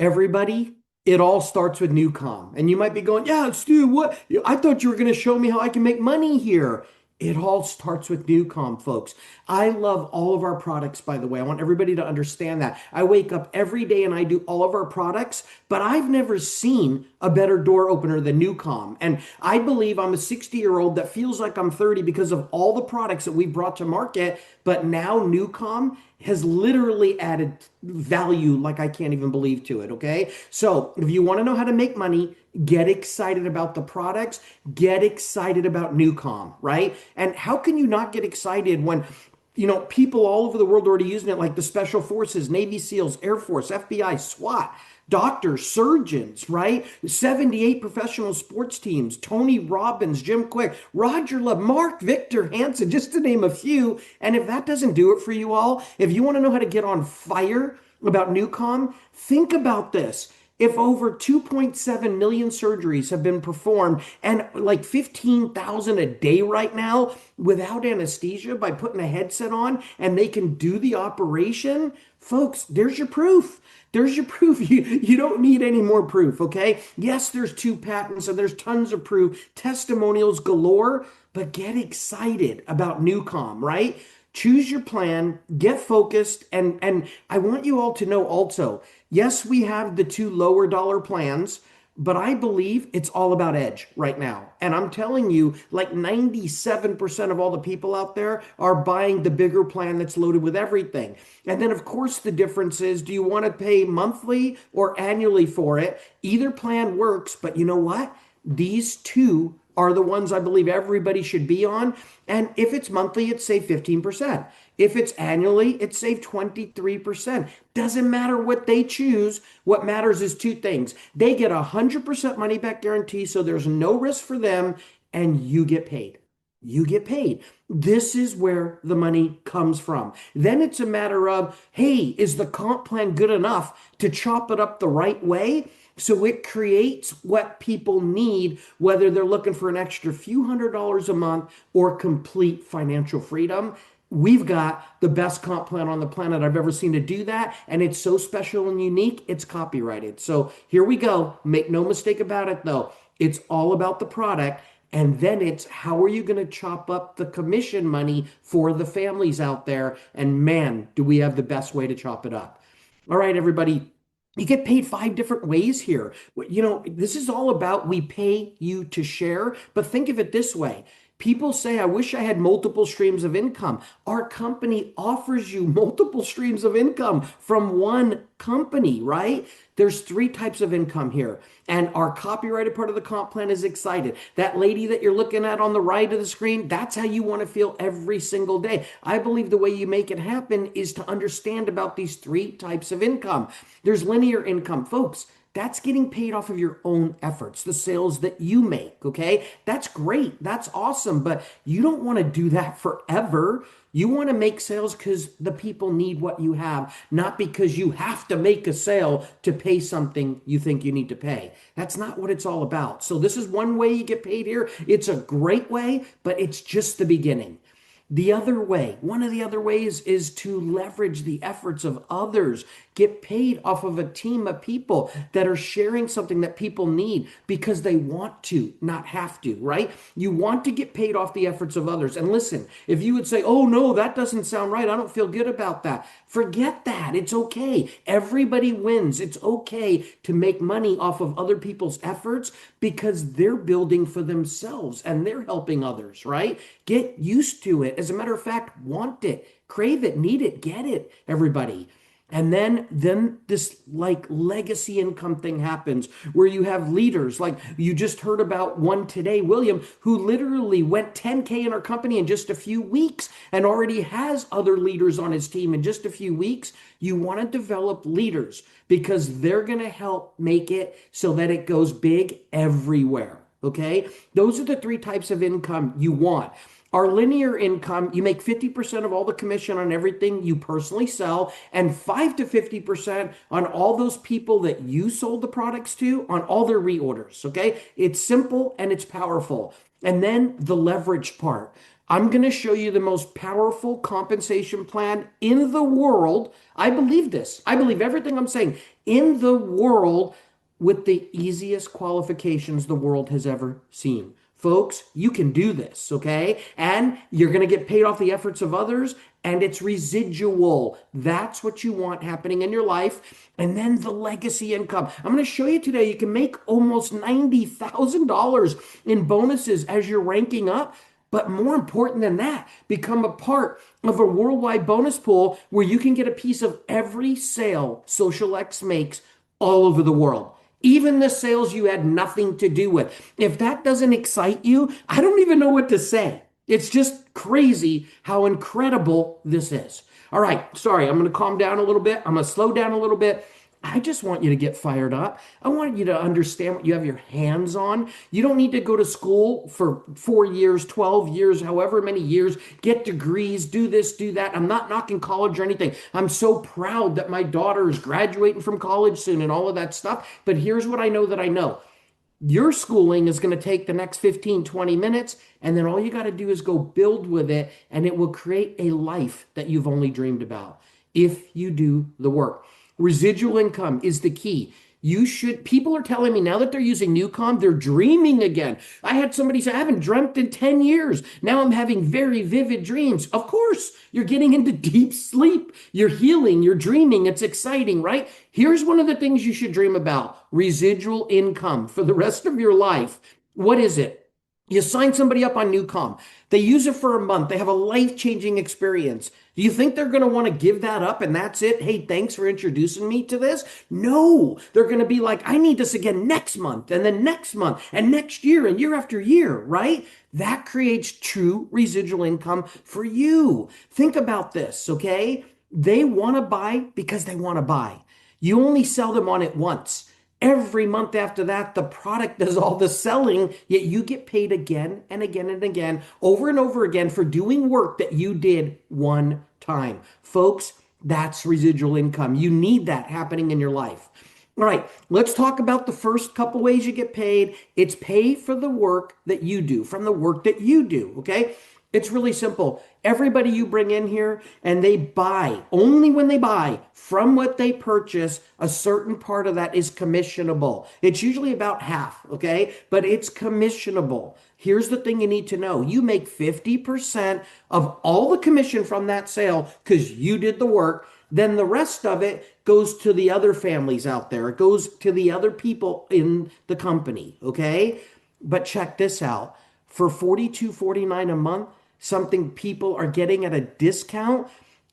Everybody, it all starts with NuCalm. And you might be going, yeah, Stu, what? I thought you were going to show me how I can make money here. It all starts with NuCalm, folks. I love all of our products, by the way. I want everybody to understand that. I wake up every day and I do all of our products, but I've never seen a better door opener than NuCalm. And I believe I'm a 60-year-old that feels like I'm 30 because of all the products that we brought to market. But now NuCalm has literally added value like I can't even believe to it. Okay. So if you want to know how to make money, get excited about the products, get excited about NuCalm, right? And how can you not get excited when people all over the world are already using it, like the special forces, Navy SEALs, Air Force, FBI, SWAT, doctors, surgeons, right? 78 professional sports teams, Tony Robbins, Jim Quick, Roger Love, Mark Victor Hansen, just to name a few. And if that doesn't do it for you all, if you want to know how to get on fire about NuCalm, think about this. If over 2.7 million surgeries have been performed and like 15,000 a day right now without anesthesia by putting a headset on and they can do the operation, folks, there's your proof. There's your proof. You don't need any more proof, okay? Yes, there's 2 patents and there's tons of proof, testimonials galore, but get excited about NuCalm, right? Choose your plan, get focused, and I want you all to know also, yes, we have the two lower dollar plans, but I believe it's all about edge right now. And I'm telling you, like 97% of all the people out there are buying the bigger plan that's loaded with everything. And then, of course, the difference is, do you want to pay monthly or annually for it? Either plan works, but you know what? These two are the ones I believe everybody should be on. And if it's monthly, it's save 15%. If it's annually, it's save 23%. Doesn't matter what they choose. What matters is two things. They get 100% money back guarantee, so there's no risk for them, and you get paid. You get paid. This is where the money comes from. Then it's a matter of, hey, is the comp plan good enough to chop it up the right way? So it creates what people need, whether they're looking for an extra few $100s a month or complete financial freedom. We've got the best comp plan on the planet I've ever seen to do that. And it's so special and unique, it's copyrighted. So here we go. Make no mistake about it, though. It's all about the product. And then it's how are you going to chop up the commission money for the families out there? And man, do we have the best way to chop it up. All right, everybody. You get paid 5 different ways here. This is all about we pay you to share, but think of it this way. People say, I wish I had multiple streams of income. Our company offers you multiple streams of income from one company, right? There's 3 types of income here. And our copyrighted part of the comp plan is excited. That lady that you're looking at on the right of the screen, that's how you want to feel every single day. I believe the way you make it happen is to understand about these 3 types of income. There's linear income, folks. That's getting paid off of your own efforts, the sales that you make, okay? That's great. That's awesome. But you don't want to do that forever. You want to make sales because the people need what you have, not because you have to make a sale to pay something you think you need to pay. That's not what it's all about. So this is one way you get paid here. It's a great way, but it's just the beginning. The other way, one of the other ways is to leverage the efforts of others, get paid off of a team of people that are sharing something that people need because they want to, not have to, right? You want to get paid off the efforts of others. And listen, if you would say, oh no, that doesn't sound right, I don't feel good about that. Forget that. It's okay. Everybody wins. It's okay to make money off of other people's efforts because they're building for themselves and they're helping others, right? Get used to it. As a matter of fact, want it, crave it, need it, get it, everybody. And then this like legacy income thing happens where you have leaders like you just heard about one today, William, who literally went 10K in our company in just a few weeks and already has other leaders on his team in just a few weeks. You want to develop leaders because they're going to help make it so that it goes big everywhere. Okay. Those are the 3 types of income you want. Our linear income, you make 50% of all the commission on everything you personally sell and 5 to 50% on all those people that you sold the products to on all their reorders, okay? It's simple and it's powerful. And then the leverage part. I'm going to show you the most powerful compensation plan in the world. I believe this. I believe everything I'm saying in the world with the easiest qualifications the world has ever seen. Folks, you can do this, okay? And you're going to get paid off the efforts of others, and it's residual. That's what you want happening in your life. And then the legacy income. I'm going to show you today you can make almost $90,000 in bonuses as you're ranking up. But more important than that, become a part of a worldwide bonus pool where you can get a piece of every sale XosialX makes all over the world. Even the sales you had nothing to do with. If that doesn't excite you, I don't even know what to say. It's just crazy how incredible this is. All right, sorry, I'm going to calm down a little bit. I'm going to slow down a little bit. I just want you to get fired up. I want you to understand what you have your hands on. You don't need to go to school for 4 years, 12 years, however many years, get degrees, do this, do that. I'm not knocking college or anything. I'm so proud that my daughter is graduating from college soon and all of that stuff. But here's what I know that I know. Your schooling is going to take the next 15, 20 minutes, and then all you got to do is go build with it, and it will create a life that you've only dreamed about if you do the work. Residual income is the key. People are telling me now that they're using NuCalm, they're dreaming again. I had somebody say, I haven't dreamt in 10 years. Now I'm having very vivid dreams. Of course, you're getting into deep sleep. You're healing, you're dreaming. It's exciting, right? Here's one of the things you should dream about: residual income for the rest of your life. What is it? You sign somebody up on NuCalm. They use it for a month. They have a life-changing experience. Do you think they're going to want to give that up and that's it? Hey, thanks for introducing me to this. No, they're going to be like, I need this again next month and then next month and next year and year after year, right? That creates true residual income for you. Think about this, okay? They want to buy because they want to buy. You only sell them on it once. Every month after that, the product does all the selling, yet you get paid again and again and again, over and over again for doing work that you did one time. Folks, that's residual income. You need that happening in your life. All right, let's talk about the first couple ways you get paid. It's pay for the work that you do, from the work that you do, okay? It's really simple. Everybody you bring in here and they buy, only when they buy from what they purchase, a certain part of that is commissionable. It's usually about half, okay? But it's commissionable. Here's the thing you need to know. You make 50% of all the commission from that sale because you did the work. Then the rest of it goes to the other families out there. It goes to the other people in the company, okay? But check this out. For $42.49 a month, something people are getting at a discount,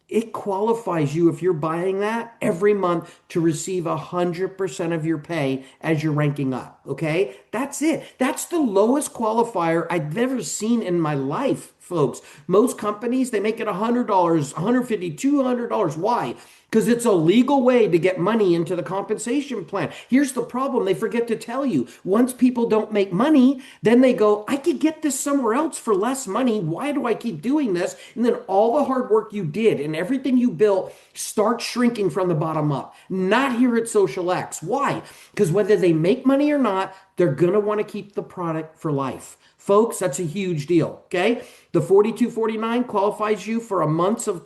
it qualifies you, if you're buying that every month, to receive 100% of your pay as you're ranking up. Okay? That's it. That's the lowest qualifier I've ever seen in my life, folks. Most companies, they make it $100, $150, $200. Why? Because it's a legal way to get money into the compensation plan. Here's the problem. They forget to tell you. Once people don't make money, then they go, I could get this somewhere else for less money. Why do I keep doing this? And then all the hard work you did and everything you built starts shrinking from the bottom up. Not here at XosialX. Why? Because whether they make money or not, they're going to want to keep the product for life. Folks, that's a huge deal, okay? The $42.49 qualifies you for a month of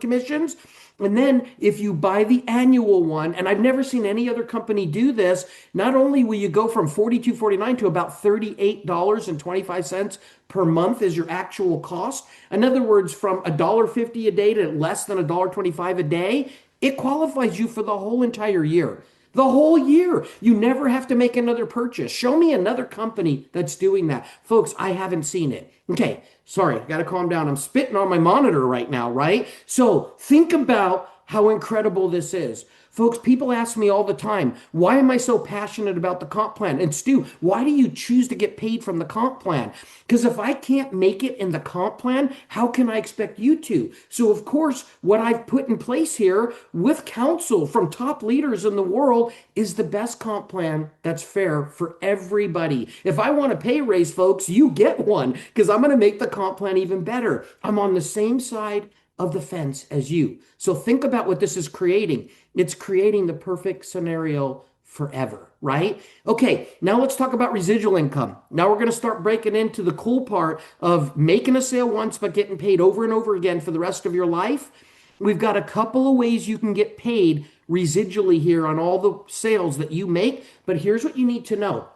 commissions. And then if you buy the annual one, and I've never seen any other company do this, not only will you go from $42.49 to about $38.25 per month as your actual cost. In other words, from $1.50 a day to less than $1.25 a day, it qualifies you for the whole entire year. The whole year. You never have to make another purchase. Show me another company that's doing that. Folks, I haven't seen it. Okay, sorry, got to calm down. I'm spitting on my monitor right now, right? So think about how incredible this is. Folks, people ask me all the time, why am I so passionate about the comp plan? And Stu, why do you choose to get paid from the comp plan? Because if I can't make it in the comp plan, how can I expect you to? So of course, what I've put in place here with counsel from top leaders in the world is the best comp plan that's fair for everybody. If I want a pay raise, folks, you get one because I'm going to make the comp plan even better. I'm on the same side of the fence as you. So think about what this is creating. It's creating the perfect scenario forever, right? Okay, now let's talk about residual income. Now we're going to start breaking into the cool part of making a sale once but getting paid over and over again for the rest of your life. We've got a couple of ways you can get paid residually here on all the sales that you make, but here's what you need to know.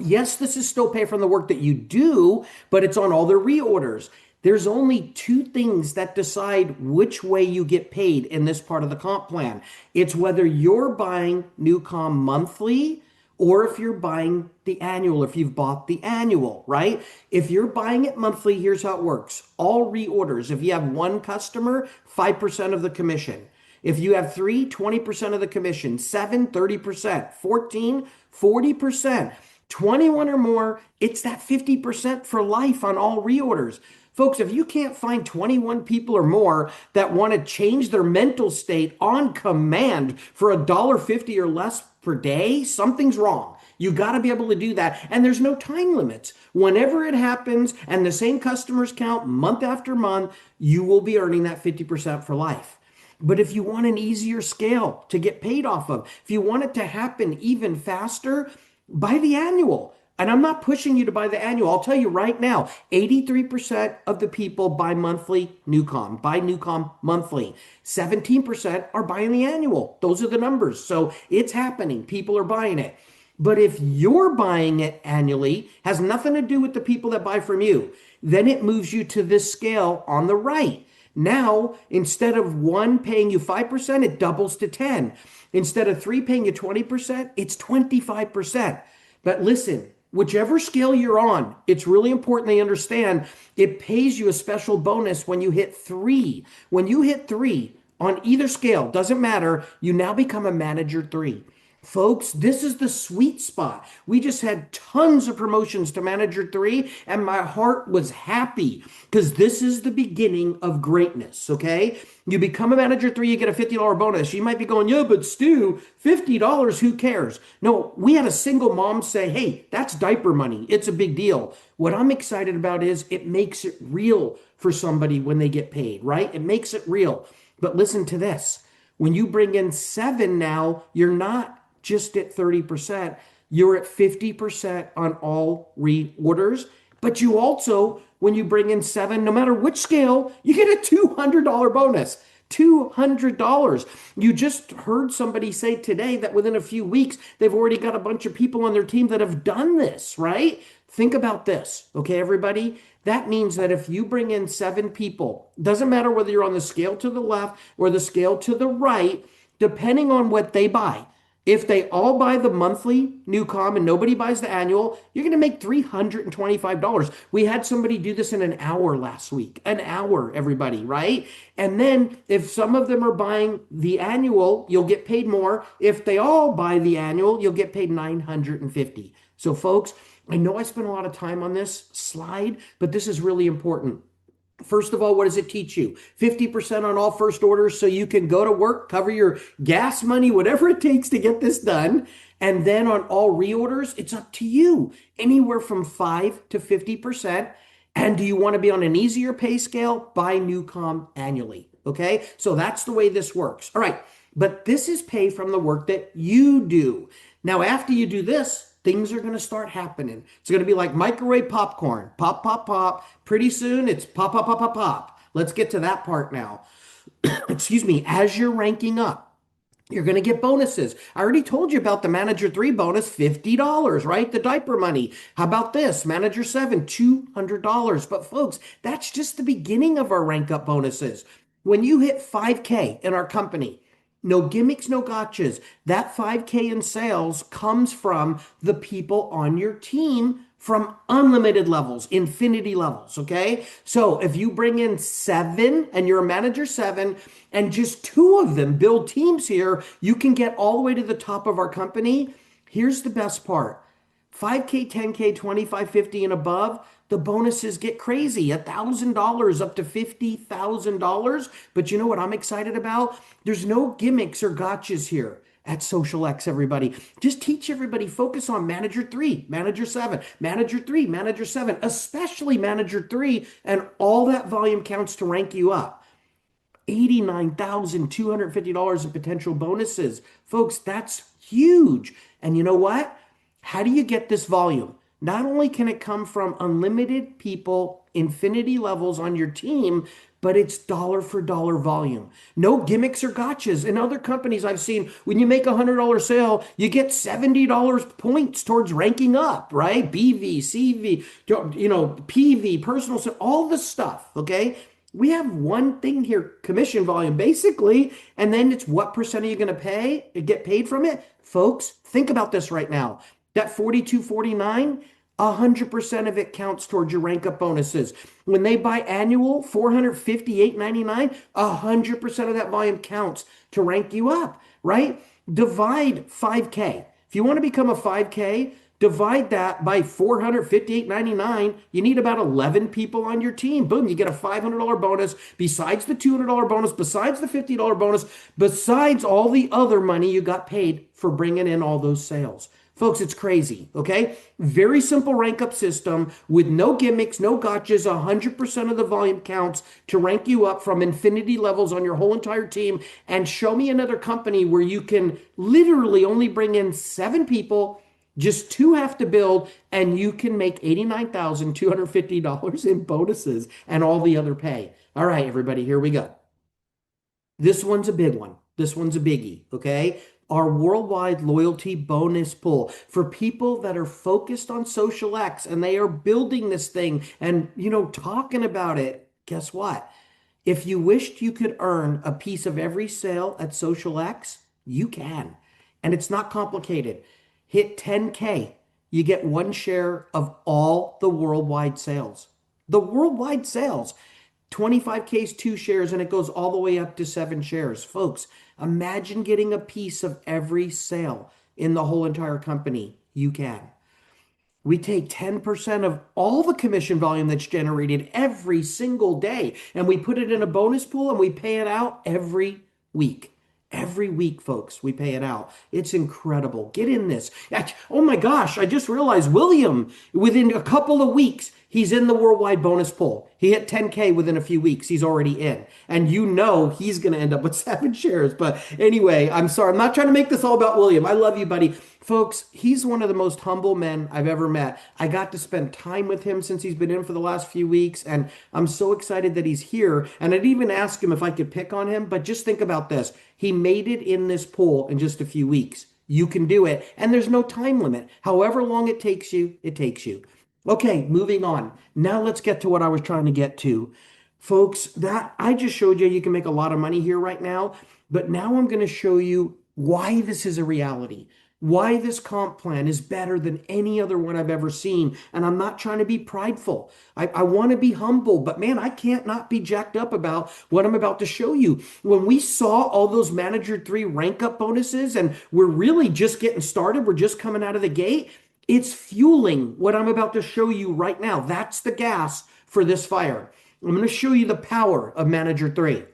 Yes, this is still pay from the work that you do, but it's on all the reorders. There's only two things that decide which way you get paid in this part of the comp plan. It's whether you're buying NuCalm monthly or if you're buying the annual, if you've bought the annual, right? If you're buying it monthly, here's how it works. All reorders, if you have one customer, 5% of the commission. If you have three, 20% of the commission, seven, 30%, 14, 40%. 21 or more, it's that 50% for life on all reorders. Folks, if you can't find 21 people or more that want to change their mental state on command for $1.50 or less per day, something's wrong. You got to be able to do that. And there's no time limits. Whenever it happens and the same customers count month after month, you will be earning that 50% for life. But if you want an easier scale to get paid off of, if you want it to happen even faster, buy the annual. And I'm not pushing you to buy the annual. I'll tell you right now, 83% of the people buy monthly NuCalm, buy NuCalm monthly. 17% are buying the annual. Those are the numbers. So it's happening. People are buying it. But if you're buying it annually, has nothing to do with the people that buy from you, then it moves you to this scale on the right. Now, instead of one paying you 5%, it doubles to 10. Instead of three paying you 20%, it's 25%. But listen, whichever scale you're on, it's really important they understand it pays you a special bonus when you hit three. When you hit three on either scale, doesn't matter, you now become a manager three. Folks, this is the sweet spot. We just had tons of promotions to Manager 3, and my heart was happy because this is the beginning of greatness, okay? You become a Manager 3, you get a $50 bonus. You might be going, yeah, but Stu, $50, who cares? No, we had a single mom say, hey, that's diaper money. It's a big deal. What I'm excited about is it makes it real for somebody when they get paid, right? It makes it real. But listen to this. When you bring in 7 now, you're not just at 30%, you're at 50% on all reorders. But you also, when you bring in 7, no matter which scale, you get a $200 bonus. $200. You just heard somebody say today that within a few weeks, they've already got a bunch of people on their team that have done this, right? Think about this, okay, everybody? That means that if you bring in 7 people, doesn't matter whether you're on the scale to the left or the scale to the right, depending on what they buy. If they all buy the monthly NuCalm and nobody buys the annual, you're going to make $325. We had somebody do this in an hour last week. An hour, everybody, right? And then if some of them are buying the annual, you'll get paid more. If they all buy the annual, you'll get paid $950. So folks, I know I spent a lot of time on this slide, but this is really important. First of all, what does it teach you? 50% on all first orders so you can go to work, cover your gas money, whatever it takes to get this done. And then on all reorders, it's up to you. Anywhere from 5 to 50%. And do you want to be on an easier pay scale? Buy NuCalm annually. Okay? So that's the way this works. All right. But this is pay from the work that you do. Now, after you do this, things are going to start happening. It's going to be like microwave popcorn. Pop, pop, pop. Pretty soon it's pop, pop, pop, pop, pop. Let's get to that part now. Excuse me. As you're ranking up, you're going to get bonuses. I already told you about the Manager 3 bonus, $50, right? The diaper money. How about this? Manager 7, $200. But folks, that's just the beginning of our rank up bonuses. When you hit 5K in our company, no gimmicks, no gotchas. That 5K in sales comes from the people on your team from unlimited levels, infinity levels, okay? So if you bring in 7 and you're a manager 7 and just 2 of them build teams here, you can get all the way to the top of our company. Here's the best part. 5K, 10K, 25, 50 and above, the bonuses get crazy, $1,000 up to $50,000. But you know what I'm excited about? There's no gimmicks or gotchas here at XosialX, everybody. Just teach everybody, focus on Manager 3, Manager 7, Manager 3, Manager 7, especially Manager 3, and all that volume counts to rank you up. $89,250 in potential bonuses. Folks, that's huge. And you know what? How do you get this volume? Not only can it come from unlimited people, infinity levels on your team, but it's dollar for dollar volume. No gimmicks or gotchas. In other companies I've seen, when you make a $100 sale, you get $70 points towards ranking up, right? BV, CV, PV, personal, all the stuff, okay? We have one thing here, commission volume, basically, and then it's what percent are you going to get paid from it? Folks, think about this right now. That 42.49, 100% of it counts towards your rank up bonuses. When they buy annual 458.99, 100% of that volume counts to rank you up, right? Divide 5K. If you want to become a 5K, divide that by 458.99. You need about 11 people on your team. Boom, you get a $500 bonus besides the $200 bonus, besides the $50 bonus, besides all the other money you got paid for bringing in all those sales. Folks, it's crazy, okay? Very simple rank up system with no gimmicks, no gotchas. 100% of the volume counts to rank you up from infinity levels on your whole entire team. And show me another company where you can literally only bring in 7 people, just 2 have to build, and you can make $89,250 in bonuses and all the other pay. All right, everybody, here we go. This one's a big one. This one's a biggie, okay? Our worldwide loyalty bonus pool for people that are focused on XosialX and they are building this thing and, talking about it. Guess what? If you wished you could earn a piece of every sale at XosialX, you can. And it's not complicated. Hit 10K, you get 1 share of all the worldwide sales. The worldwide sales. 25K is 2 shares and it goes all the way up to 7 shares. Folks, imagine getting a piece of every sale in the whole entire company. You can. We take 10% of all the commission volume that's generated every single day and we put it in a bonus pool and we pay it out every week. Every week, folks, we pay it out. It's incredible. Get in this. Oh my gosh, I just realized William, within a couple of weeks, he's in the worldwide bonus pool. He hit 10K within a few weeks. He's already in. And he's going to end up with 7 shares. But anyway, I'm sorry. I'm not trying to make this all about William. I love you, buddy. Folks, he's one of the most humble men I've ever met. I got to spend time with him since he's been in for the last few weeks, and I'm so excited that he's here. And I'd even ask him if I could pick on him, but just think about this. He made it in this pool in just a few weeks. You can do it, and there's no time limit. However long it takes you, it takes you. Okay, moving on. Now let's get to what I was trying to get to. Folks, that I just showed you can make a lot of money here right now, but now I'm going to show you why this is a reality. Why this comp plan is better than any other one I've ever seen. And I'm not trying to be prideful. I want to be humble, but man, I can't not be jacked up about what I'm about to show you. When we saw all those Manager 3 rank up bonuses and we're really just getting started, we're just coming out of the gate, it's fueling what I'm about to show you right now. That's the gas for this fire. I'm going to show you the power of Manager 3.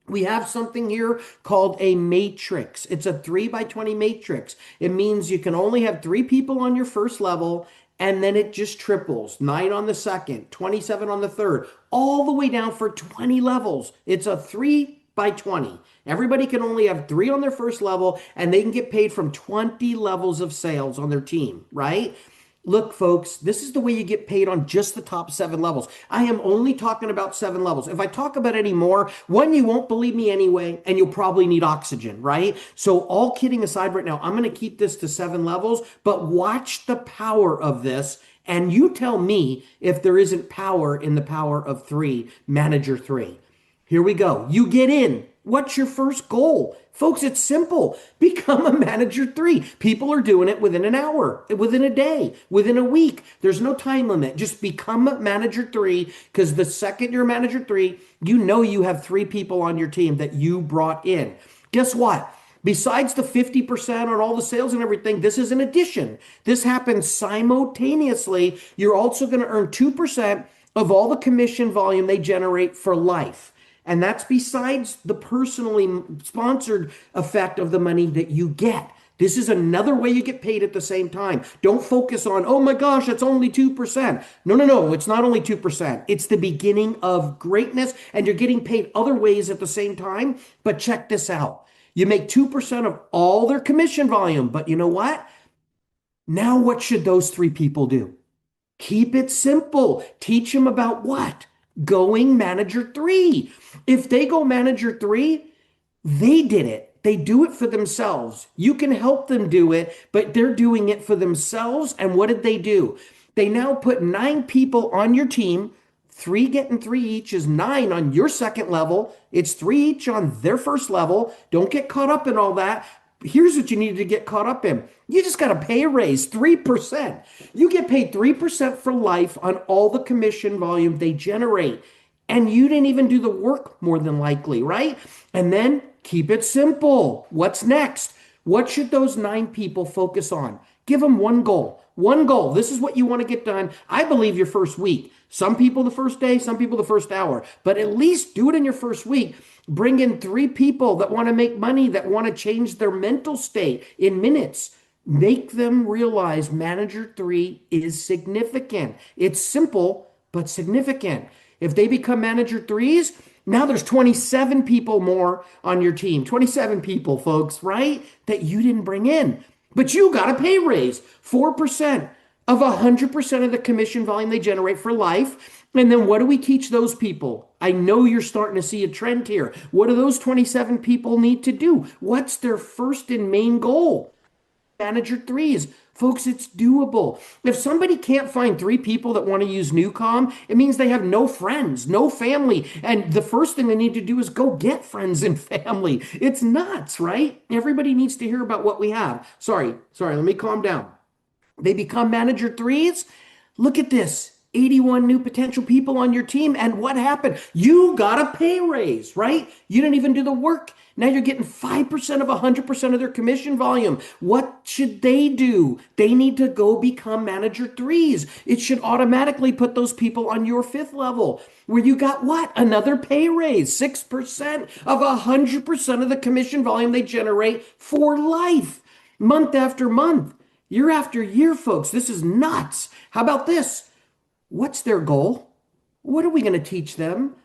We have something here called a matrix. It's a 3x20 matrix. It means you can only have 3 people on your first level, and then it just triples. 9 on the second, 27 on the third, all the way down for 20 levels. It's a 3x20. Everybody can only have 3 on their first level, and they can get paid from 20 levels of sales on their team, right? Look, folks, this is the way you get paid on just the top 7 levels. I am only talking about 7 levels. If I talk about any more, one, you won't believe me anyway, and you'll probably need oxygen, right? So all kidding aside right now, I'm going to keep this to 7 levels, but watch the power of this, and you tell me if there isn't power in the power of 3, Manager 3. Here we go. You get in. What's your first goal? Folks, it's simple. Become a Manager 3. People are doing it within an hour, within a day, within a week. There's no time limit. Just become a Manager 3, because the second you're Manager 3, you have 3 people on your team that you brought in. Guess what? Besides the 50% on all the sales and everything, this is an addition. This happens simultaneously. You're also going to earn 2% of all the commission volume they generate for life. And that's besides the personally sponsored effect of the money that you get. This is another way you get paid at the same time. Don't focus on, oh my gosh, it's only 2%. No, no, no, it's not only 2%. It's the beginning of greatness, and you're getting paid other ways at the same time. But check this out. You make 2% of all their commission volume. But you know what? Now, what should those three people do? Keep it simple. Teach them about what? Going manager three. If they go manager three, they did it. They do it for themselves. You can help them do it, but they're doing it for themselves. And what did they do? They now put 9 people on your team. 3 getting 3 each is 9 on your second level. It's 3 each on their first level. Don't get caught up in all that. Here's what you need to get caught up in. You just got to pay a raise, 3%. You get paid 3% for life on all the commission volume they generate. And you didn't even do the work more than likely, right? And then keep it simple. What's next? What should those 9 people focus on? Give them one goal. One goal. This is what you want to get done. I believe your first week. Some people the first day, some people the first hour. But at least do it in your first week. Bring in 3 people that want to make money, that want to change their mental state in minutes. Make them realize manager 3 is significant. It's simple, but significant. If they become manager 3s, now there's 27 people more on your team. 27 people, folks, right? That you didn't bring in. But you got a pay raise, 4% of 100% of the commission volume they generate for life. And then what do we teach those people? I know you're starting to see a trend here. What do those 27 people need to do? What's their first and main goal? Manager 3s. Folks, it's doable. If somebody can't find 3 people that want to use NuCalm, it means they have no friends, no family. And the first thing they need to do is go get friends and family. It's nuts, right? Everybody needs to hear about what we have. Sorry, let me calm down. They become manager 3s. Look at this. 81 new potential people on your team. And what happened? You got a pay raise, right? You didn't even do the work. Now you're getting 5% of 100% of their commission volume. What should they do? They need to go become manager 3s. It should automatically put those people on your 5th level where you got what? Another pay raise, 6% of 100% of the commission volume they generate for life, month after month, year after year, folks. This is nuts. How about this? What's their goal? What are we going to teach them?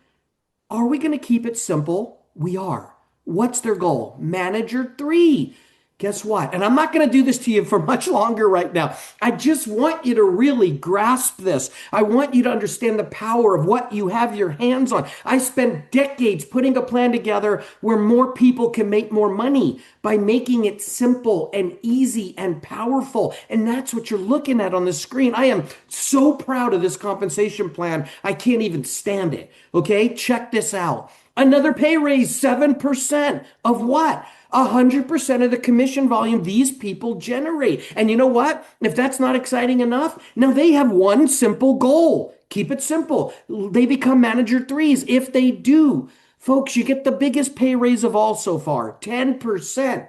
Are we going to keep it simple? We are. What's their goal? Manager 3. Guess what? And I'm not going to do this to you for much longer right now. I just want you to really grasp this. I want you to understand the power of what you have your hands on. I spent decades putting a plan together where more people can make more money by making it simple and easy and powerful. And that's what you're looking at on the screen. I am so proud of this compensation plan. I can't even stand it. Okay, check this out. Another pay raise, 7% of what? 100% of the commission volume these people generate. And you know what? If that's not exciting enough, now they have one simple goal. Keep it simple. They become manager 3s. If they do, folks, you get the biggest pay raise of all so far, 10%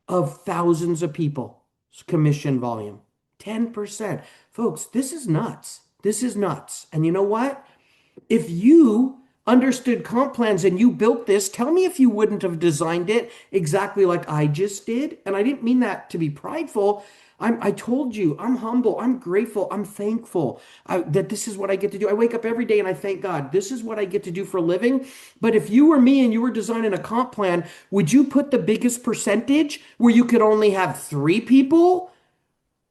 of thousands of people's commission volume. 10%. Folks, this is nuts. This is nuts. And you know what? If you understood comp plans and you built this, tell me if you wouldn't have designed it exactly like I just did. And I didn't mean that to be prideful. I told you, I'm humble, I'm grateful, I'm thankful that this is what I get to do. I wake up every day and I thank God, this is what I get to do for a living. But if you were me and you were designing a comp plan, would you put the biggest percentage where you could only have 3 people?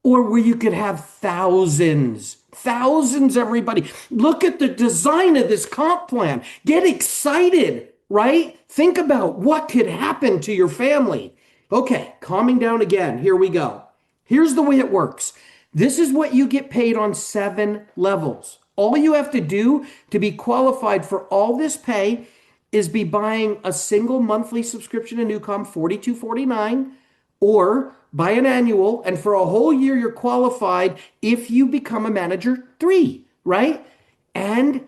Or where you could have thousands, everybody. Look at the design of this comp plan. Get excited, right? Think about what could happen to your family. Okay, calming down again. Here we go. Here's the way it works. This is what you get paid on 7 levels. All you have to do to be qualified for all this pay is be buying a single monthly subscription to NuCalm, $42.49, or buy an annual, and for a whole year you're qualified if you become a manager 3, right? And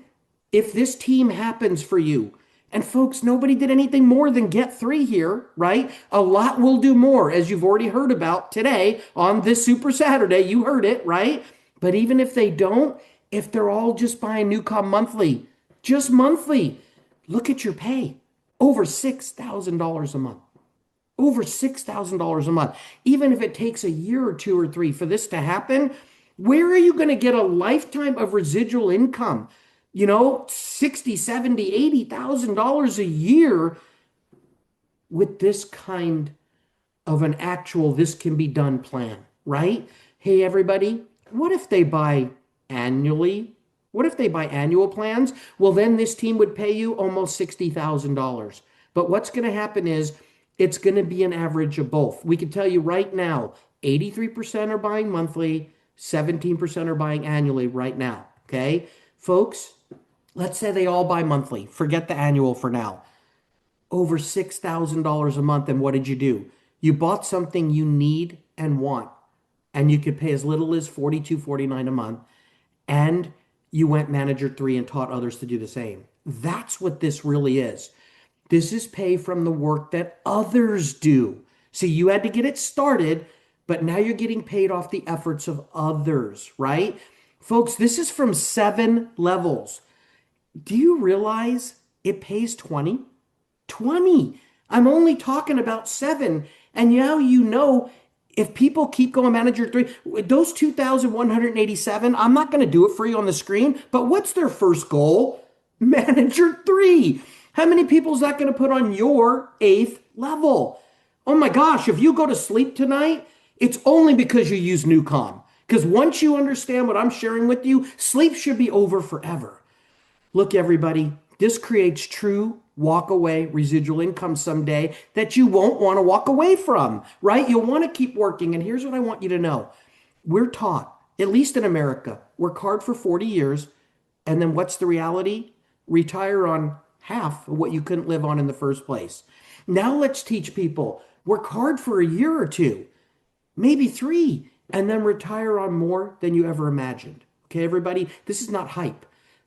if this team happens for you, and folks, nobody did anything more than get 3 here, right? A lot will do more, as you've already heard about today on this Super Saturday. You heard it, right? But even if they don't, if they're all just buying NuCalm monthly, just monthly, look at your pay, over $6,000 a month. Over $6,000 a month. Even if it takes a year or two or three for this to happen, where are you going to get a lifetime of residual income? 60, 70, $80,000 a year with this kind of an actual this can be done plan, right? Hey, everybody, what if they buy annually? What if they buy annual plans? Well, then this team would pay you almost $60,000. But what's going to happen is it's going to be an average of both. We can tell you right now 83% are buying monthly, 17% are buying annually right now. Okay, folks, let's say they all buy monthly. Forget the annual for now. Over $6,000 a month. And what did you do? You bought something you need and want, and you could pay as little as $42.49 a month. And you went manager three and taught others to do the same. That's what this really is. This is pay from the work that others do. See, you had to get it started, but now you're getting paid off the efforts of others, right? Folks, this is from 7 levels. Do you realize it pays 20? 20. I'm only talking about 7. And now if people keep going manager 3, those 2,187, I'm not going to do it for you on the screen, but what's their first goal? Manager 3. How many people is that going to put on your 8th level? Oh my gosh, if you go to sleep tonight, it's only because you use NuCalm. Because once you understand what I'm sharing with you, sleep should be over forever. Look, everybody, this creates true walk away residual income someday that you won't want to walk away from, right? You'll want to keep working. And here's what I want you to know. We're taught, at least in America, work hard for 40 years. And then what's the reality? Retire on half of what you couldn't live on in the first place. Now let's teach people work hard for a year or two, maybe 3, and then retire on more than you ever imagined. Okay, everybody, this is not hype.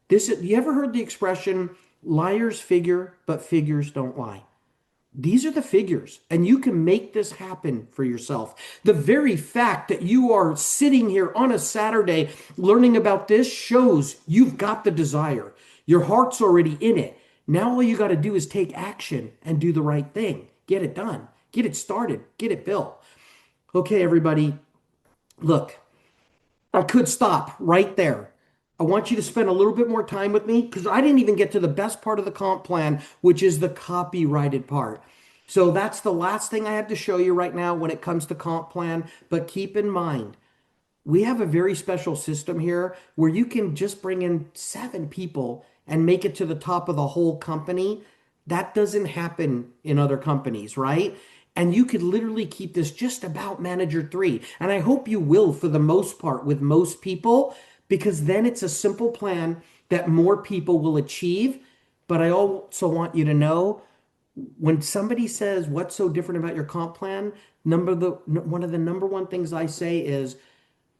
You ever heard the expression, liars figure, but figures don't lie? These are the figures, and you can make this happen for yourself. The very fact that you are sitting here on a Saturday learning about this shows you've got the desire. Your heart's already in it. Now all you got to do is take action and do the right thing. Get it done. Get it started. Get it built. Okay, everybody, look, I could stop right there. I want you to spend a little bit more time with me because I didn't even get to the best part of the comp plan, which is the copyrighted part. So that's the last thing I have to show you right now when it comes to comp plan. But keep in mind, we have a very special system here where you can just bring in 7 people and make it to the top of the whole company. That doesn't happen in other companies, right? And you could literally keep this just about manager 3. And I hope you will for the most part with most people, because then it's a simple plan that more people will achieve. But I also want you to know when somebody says, what's so different about your comp plan? One of the number one things I say is,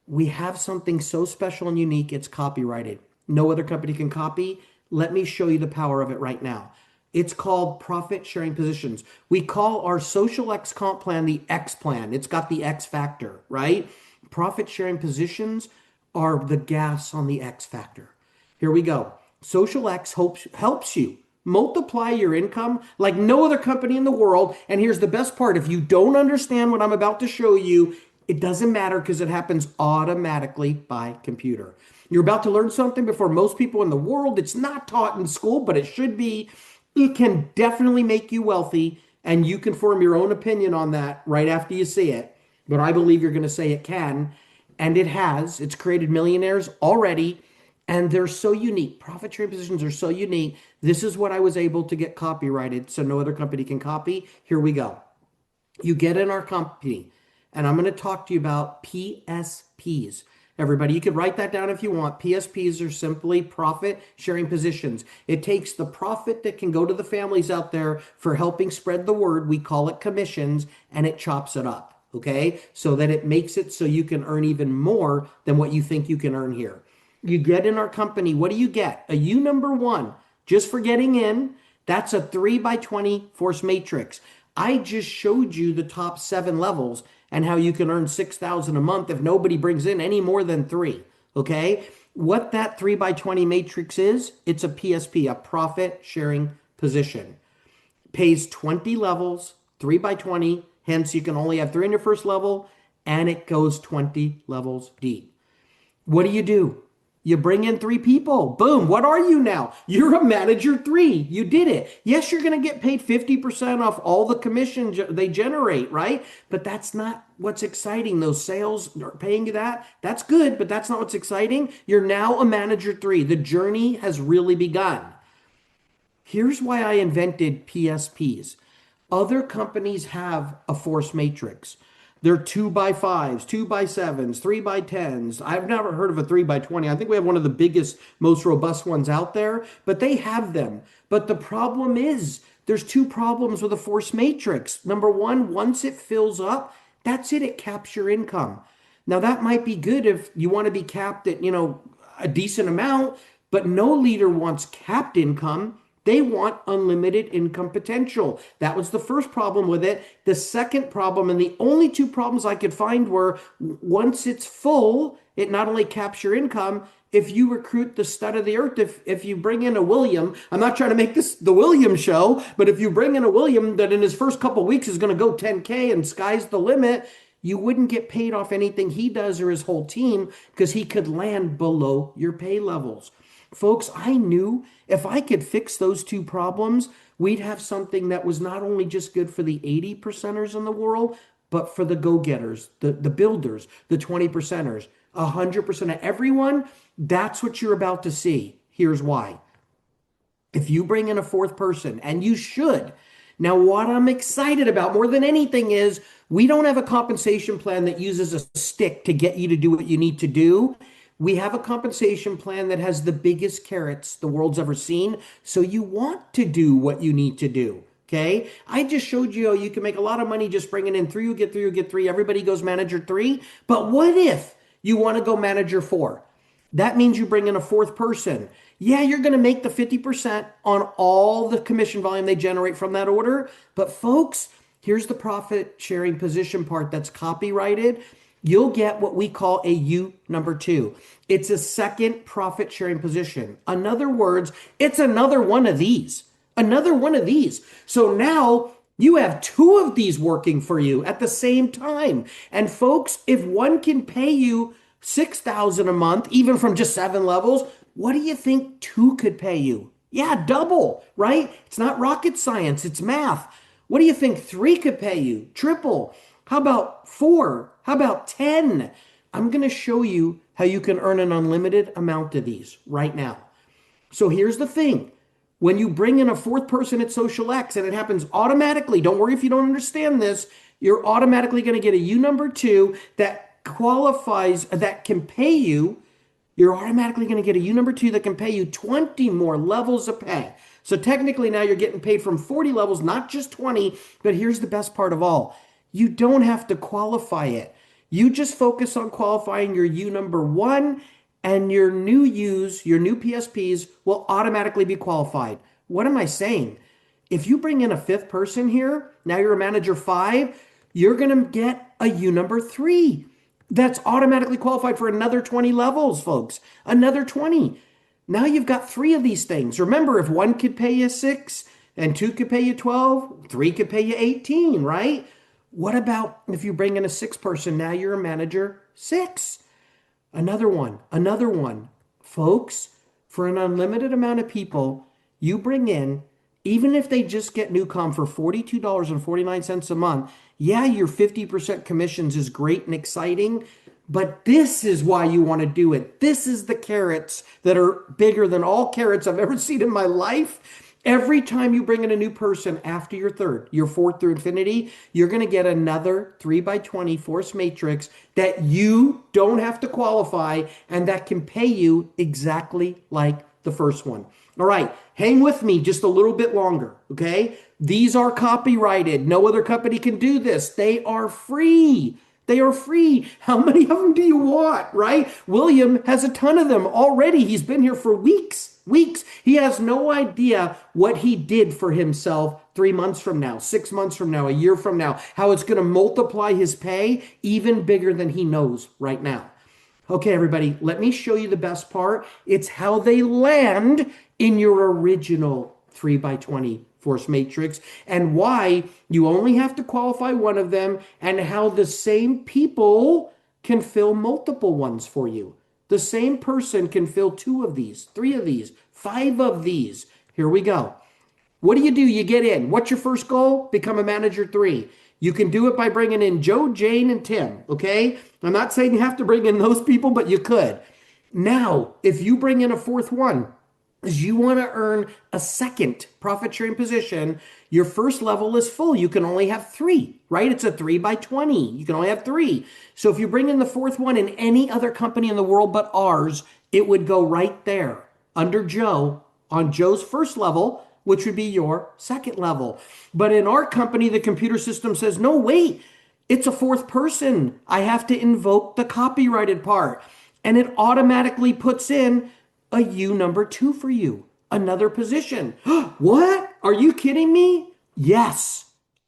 we have something so special and unique, it's copyrighted. No other company can copy. Let me show you the power of it right now. It's called profit sharing positions. We call our XosialX comp plan the X plan. It's got the X factor, right? Profit sharing positions are the gas on the X factor. Here we go. XosialX helps you multiply your income like no other company in the world. And here's the best part. If you don't understand what I'm about to show you, it doesn't matter because it happens automatically by computer. You're about to learn something before most people in the world. It's not taught in school, but it should be. It can definitely make you wealthy, and you can form your own opinion on that right after you see it. But I believe you're going to say it can, and it has. It's created millionaires already, and they're so unique. Profit sharing positions are so unique. This is what I was able to get copyrighted so no other company can copy. Here we go. You get in our company, and I'm going to talk to you about PSPs. Everybody, you could write that down if you want. PSPs are simply profit sharing positions. It takes the profit that can go to the families out there for helping spread the word. We call it commissions, and it chops it up, okay? So that it makes it so you can earn even more than what you think you can earn here. You get in our company. What do you get? A U number 1, just for getting in. That's a 3x20 force matrix. I just showed you the top 7 levels and how you can earn $6,000 a month if nobody brings in any more than 3, okay? What that 3x20 matrix is, it's a PSP, a profit sharing position. Pays 20 levels, 3 by 20. Hence, you can only have 3 in your first level, and it goes 20 levels deep. What do? You bring in 3 people. Boom. What are you now? You're a manager 3. You did it. Yes, you're going to get paid 50% off all the commission they generate, right? But that's not what's exciting. Those sales are paying you that. That's good, but that's not what's exciting. You're now a manager 3. The journey has really begun. Here's why I invented PSPs. Other companies have a force matrix. They're 2 by 5s, 2 by 7s, 3 by 10s. I've never heard of a 3 by 20. I think we have one of the biggest, most robust ones out there, but they have them. But the problem is there's 2 problems with a force matrix. Number one, once it fills up, that's it. It caps your income. Now that might be good if you want to be capped at, a decent amount, but no leader wants capped income. They want unlimited income potential. That was the first problem with it. The second problem, and the only 2 problems I could find were once it's full, it not only caps your income, if you recruit the stud of the earth, if you bring in a William, I'm not trying to make this the William show, but if you bring in a William that in his first couple of weeks is going to go 10K and sky's the limit, you wouldn't get paid off anything he does or his whole team because he could land below your pay levels. Folks, I knew if I could fix those 2 problems, we'd have something that was not only just good for the 80%ers in the world, but for the go-getters, the builders, the 20%ers, 100% of everyone. That's what you're about to see. Here's why. If you bring in a 4th person, and you should, now what I'm excited about more than anything is we don't have a compensation plan that uses a stick to get you to do what you need to do. We have a compensation plan that has the biggest carrots the world's ever seen. So you want to do what you need to do. Okay. I just showed you how you can make a lot of money just bringing in 3, you get 3, you get 3. Everybody goes manager 3. But what if you want to go manager 4? That means you bring in a 4th person. Yeah, you're going to make the 50% on all the commission volume they generate from that order. But folks, here's the profit sharing position part that's copyrighted. You'll get what we call a U number 2. It's a second profit sharing position. In other words, it's another one of these. Another one of these. So now you have 2 of these working for you at the same time. And folks, if one can pay you $6,000 a month, even from just 7 levels, what do you think 2 could pay you? Yeah, double, right? It's not rocket science, it's math. What do you think 3 could pay you? Triple. How about 4? How about 10? I'm going to show you how you can earn an unlimited amount of these right now. So here's the thing. When you bring in a 4th person at XosialX, and it happens automatically, don't worry if you don't understand this, you're automatically going to get a U number 2 that qualifies, that can pay you. You're automatically going to get a U number 2 that can pay you 20 more levels of pay. So technically now you're getting paid from 40 levels, not just 20, but here's the best part of all. You don't have to qualify it. You just focus on qualifying your U number 1 and your new U's, your new PSPs will automatically be qualified. What am I saying? If you bring in a 5th person here, now you're a manager 5, you're going to get a U number 3. That's automatically qualified for another 20 levels, folks. Another 20. Now you've got 3 of these things. Remember, if 1 could pay you 6 and 2 could pay you 12, 3 could pay you 18, right? What about if you bring in a 6th person? Now you're a manager 6. Another one. Folks, for an unlimited amount of people, you bring in, even if they just get NuCalm for $42.49 a month, yeah, your 50% commissions is great and exciting, but this is why you want to do it. This is the carrots that are bigger than all carrots I've ever seen in my life. Every time you bring in a new person after your 4th through infinity, you're going to get another 3 by 20 force matrix that you don't have to qualify and that can pay you exactly like the first one. All right, hang with me just a little bit longer, okay? These are copyrighted. No other company can do this. They are free. They are free. How many of them do you want, right? William has a ton of them already. He's been here for weeks. He has no idea what he did for himself 3 months from now, 6 months from now, a year from now, how it's going to multiply his pay even bigger than he knows right now. Okay, everybody, let me show you the best part. It's how they land in your original 3 by 20 workforce matrix and why you only have to qualify one of them and how the same people can fill multiple ones for you. The same person can fill 2 of these, 3 of these, 5 of these. Here we go. What do? You get in. What's your first goal? Become a manager 3. You can do it by bringing in Joe, Jane, and Tim, okay? I'm not saying you have to bring in those people, but you could. Now, if you bring in a 4th one, is you want to earn a second profit sharing position, your first level is full. You can only have 3, right? It's a 3 by 20. You can only have 3. So if you bring in the 4th one in any other company in the world but ours, it would go right there under Joe on Joe's first level, which would be your second level. But in our company, the computer system says, no, wait, it's a 4th person. I have to invoke the copyrighted part. And it automatically puts in a U number 2 for you, another position. What? Are you kidding me? Yes,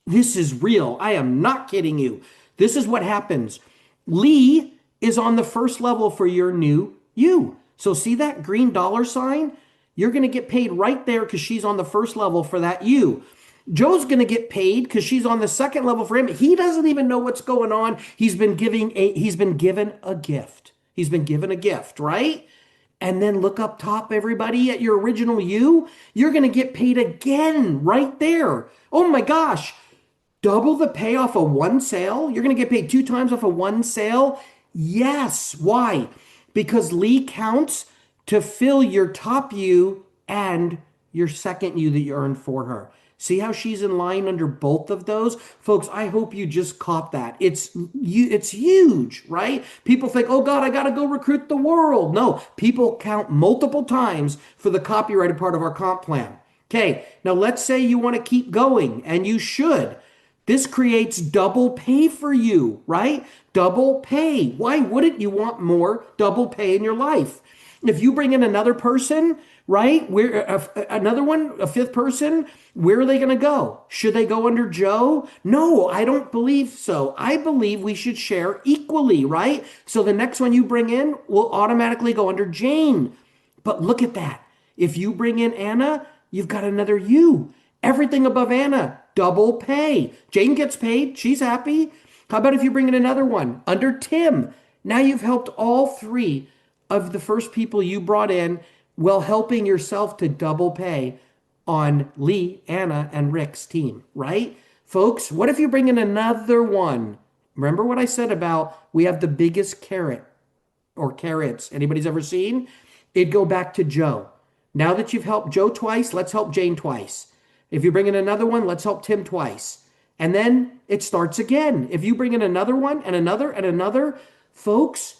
this is real. I am not kidding you. This is what happens. Lee is on the first level for your new U. So see that green dollar sign? You're going to get paid right there because she's on the first level for that U. Joe's going to get paid because she's on the second level for him. He doesn't even know what's going on. He's been given a gift. He's been given a gift, right? And then look up top, everybody, at your original U. You're going to get paid again right there. Oh my gosh. Double the pay off of one sale? You're going to get paid 2 times off of one sale? Yes. Why? Because Lee counts to fill your top U and your second U that you earned for her. See how she's in line under both of those? Folks, I hope you just caught that. It's huge, right? People think, oh God, I got to go recruit the world. No, people count multiple times for the copyrighted part of our comp plan. Okay, now let's say you want to keep going, and you should. This creates double pay for you, right? Double pay. Why wouldn't you want more double pay in your life? If you bring in another person, right? Another one, a 5th person, where are they going to go? Should they go under Joe? No, I don't believe so. I believe we should share equally, right? So the next one you bring in will automatically go under Jane. But look at that. If you bring in Anna, you've got another U. Everything above Anna, double pay. Jane gets paid. She's happy. How about if you bring in another one under Tim? Now you've helped all 3 of the first people you brought in while helping yourself to double pay on Lee, Anna, and Rick's team, right? Folks, what if you bring in another one? Remember what I said about we have the biggest carrot or carrots anybody's ever seen? It'd go back to Joe. Now that you've helped Joe twice, let's help Jane twice. If you bring in another one, let's help Tim twice. And then it starts again. If you bring in another one and another, folks,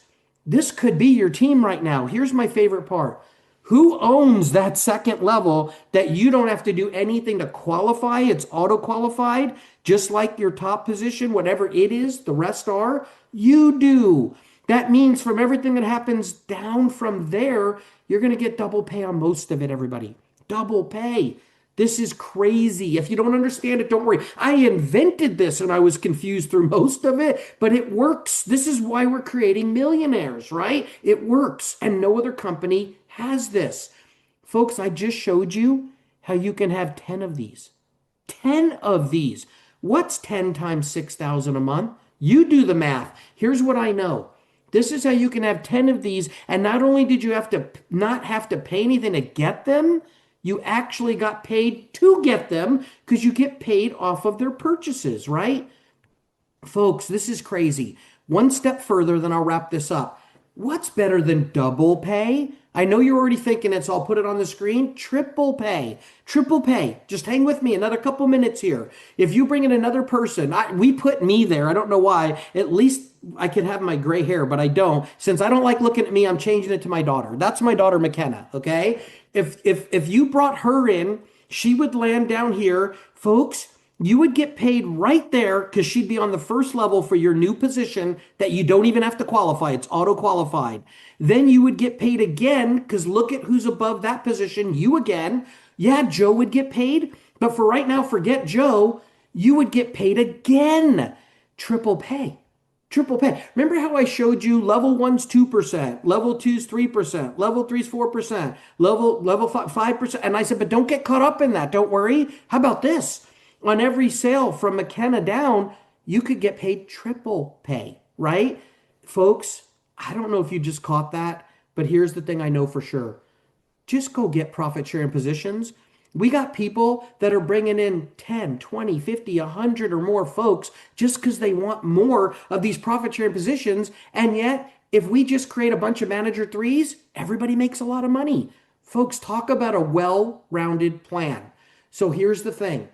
this could be your team right now. Here's my favorite part. Who owns that second level that you don't have to do anything to qualify? It's auto-qualified, just like your top position, whatever it is, the rest are. You do. That means from everything that happens down from there, you're going to get double pay on most of it, everybody. Double pay. This is crazy. If you don't understand it, don't worry. I invented this and I was confused through most of it, but it works. This is why we're creating millionaires, right? It works, and no other company has this. Folks, I just showed you how you can have 10 of these. 10 of these. What's 10 times 6,000 a month? You do the math. Here's what I know. This is how you can have 10 of these, and not only did you not have to pay anything to get them, you actually got paid to get them because you get paid off of their purchases, right? Folks, this is crazy. One step further, then I'll wrap this up. What's better than double pay? I know you're already thinking it, so I'll put it on the screen. Triple pay. Triple pay. Just hang with me another couple minutes here. If you bring in another person, we put me there. I don't know why. At least I can have my gray hair, but I don't. Since I don't like looking at me, I'm changing it to my daughter. That's my daughter, McKenna, okay? If you brought her in, she would land down here. Folks, you would get paid right there because she'd be on the first level for your new position that you don't even have to qualify. It's auto-qualified. Then you would get paid again because look at who's above that position. You again. Yeah, Joe would get paid. But for right now, forget Joe. You would get paid again. Triple pay. Triple pay. Remember how I showed you level one's 2%, level two's 3%, level three's 4%, level 5%. And I said, but don't get caught up in that. Don't worry. How about this? On every sale from McKenna down, you could get paid triple pay, right? Folks, I don't know if you just caught that, but here's the thing I know for sure. Just go get profit sharing positions. We got people that are bringing in 10, 20, 50, 100 or more folks just because they want more of these profit sharing positions. And yet, if we just create a bunch of manager threes, everybody makes a lot of money. Folks, talk about a well-rounded plan. So here's the thing.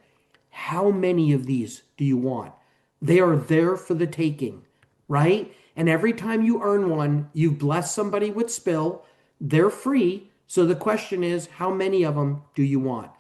How many of these do you want? They are there for the taking, right? And every time you earn one, you bless somebody with spill. They're free. So the question is, how many of them do you want?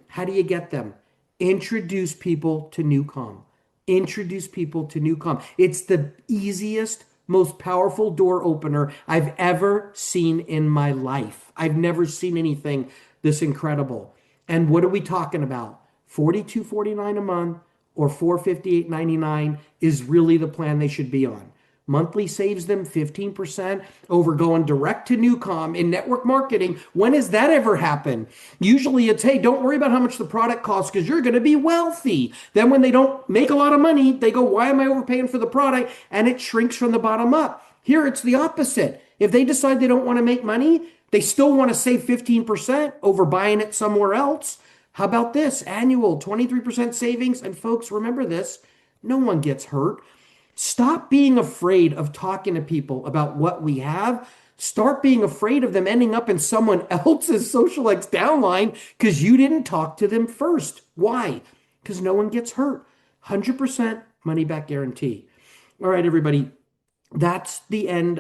How do you get them? Introduce people to NuCalm. Introduce people to NuCalm. It's the easiest, most powerful door opener I've ever seen in my life. I've never seen anything this incredible. And what are we talking about? $42.49 a month or $458.99 is really the plan they should be on. Monthly saves them 15% over going direct to NuCalm in network marketing. When has that ever happened? Usually it's, hey, don't worry about how much the product costs because you're going to be wealthy. Then when they don't make a lot of money, they go, why am I overpaying for the product? And it shrinks from the bottom up. Here it's the opposite. If they decide they don't want to make money, they still want to save 15% over buying it somewhere else. How about this? Annual 23% savings. And folks, remember this, no one gets hurt. Stop being afraid of talking to people about what we have. Start being afraid of them ending up in someone else's XosialX downline because you didn't talk to them first. Why? Because no one gets hurt. 100% money back guarantee. All right, everybody. That's the end